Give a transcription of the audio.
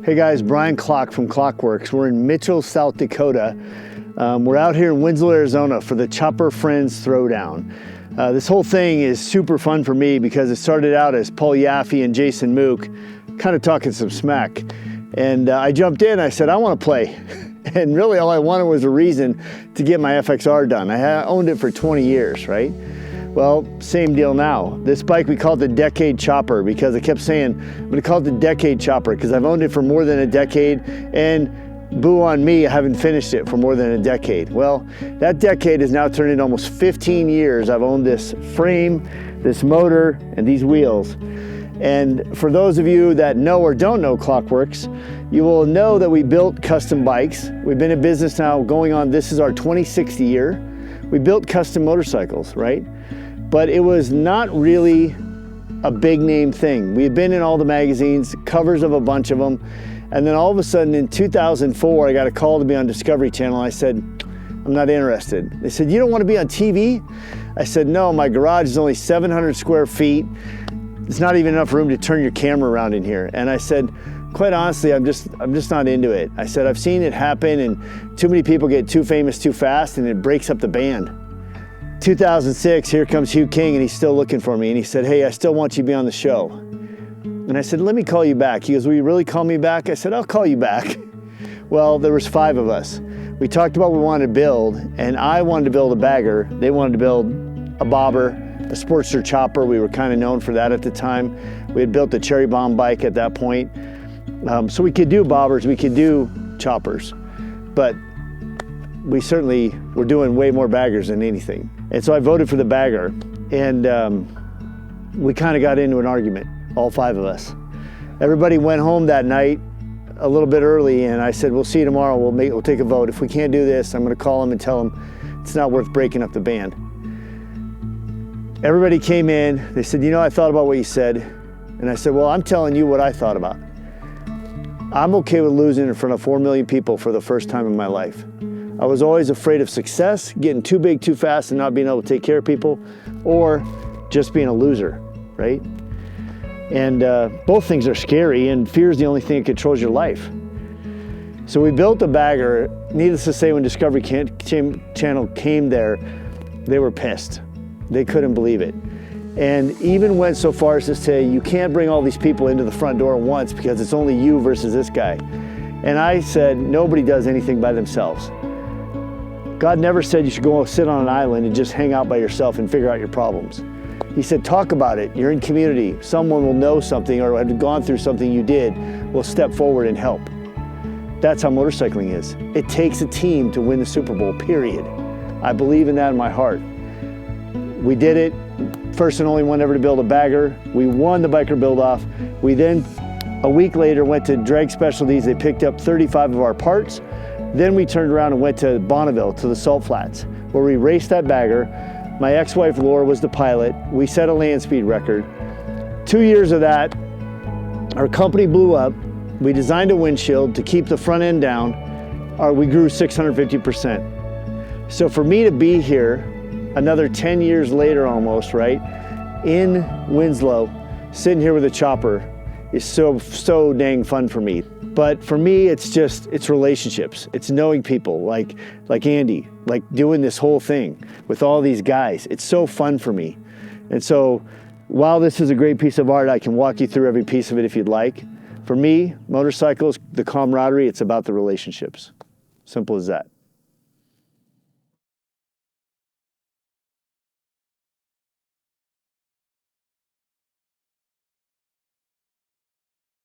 Hey guys, Brian Klock from Klockworks. We're in Mitchell, South Dakota. We're out here in Winslow, Arizona for the Chopper Friends Throwdown. This whole thing is super fun for me because it started out as Paul Yaffe and Jason Mook kind of talking some smack. And I jumped in, I said, I want to play. And really all I wanted was a reason to get my FXR done. I owned it for 20 years, right? Well, same deal now. This bike we call it the Decade Chopper because I kept saying, I'm gonna call it the Decade Chopper because I've owned it for more than a decade, and boo on me, I haven't finished it for more than a decade. Well, that decade has now turned into almost 15 years. I've owned this frame, this motor, and these wheels. And for those of you that know or don't know Klockworks, you will know that we built custom bikes. We've been in business now going on, this is our 26th year. We built custom motorcycles, right? But it was not really a big name thing. We had been in all the magazines, covers of a bunch of them, and then all of a sudden in 2004, I got a call to be on Discovery Channel. I said, I'm not interested. They said, you don't want to be on TV? I said, no, my garage is only 700 square feet. It's not even enough room to turn your camera around in here. And I said, quite honestly, I'm just not into it. I said, I've seen it happen and too many people get too famous too fast and it breaks up the band. 2006, here comes Hugh King and he's still looking for me. And he said, hey, I still want you to be on the show. And I said, let me call you back. He goes, will you really call me back? I said, I'll call you back. Well, there was 5 of us. We talked about what we wanted to build, and I wanted to build a bagger. They wanted to build a bobber, a Sportster chopper. We were kind of known for that at the time. We had built a Cherry Bomb bike at that point. So we could do bobbers, we could do choppers, but we certainly were doing way more baggers than anything. And so I voted for the bagger, and we kind of got into an argument, all 5 of us. Everybody went home that night a little bit early, and I said, we'll see you tomorrow, we'll take a vote. If we can't do this, I'm gonna call them and tell them it's not worth breaking up the band. Everybody came in, they said, you know, I thought about what you said. And I said, well, I'm telling you what I thought about. I'm okay with losing in front of 4 million people for the first time in my life. I was always afraid of success, getting too big too fast and not being able to take care of people, or just being a loser, right? And both things are scary, and fear is the only thing that controls your life. So we built a bagger. Needless to say, when Discovery Channel came there, they were pissed. They couldn't believe it. And even went so far as to say, you can't bring all these people into the front door at once because it's only you versus this guy. And I said, nobody does anything by themselves. God never said you should go sit on an island and just hang out by yourself and figure out your problems. He said, talk about it. You're in community. Someone will know something or have gone through something you did, will step forward and help. That's how motorcycling is. It takes a team to win the Super Bowl, period. I believe in that in my heart. We did it. First and only one ever to build a bagger. We won the biker build-off. We then, a week later, went to Drag Specialties. They picked up 35 of our parts. Then we turned around and went to Bonneville, to the Salt Flats, where we raced that bagger. My ex-wife, Laura, was the pilot. We set a land speed record. 2 years of that, our company blew up. We designed a windshield to keep the front end down. We grew 650%. So for me to be here, another 10 years later almost, right, in Winslow, sitting here with a chopper is so dang fun for me. But for me, it's relationships. It's knowing people like Andy, like doing this whole thing with all these guys. It's so fun for me. And so while this is a great piece of art, I can walk you through every piece of it if you'd like. For me, motorcycles, the camaraderie, it's about the relationships. Simple as that.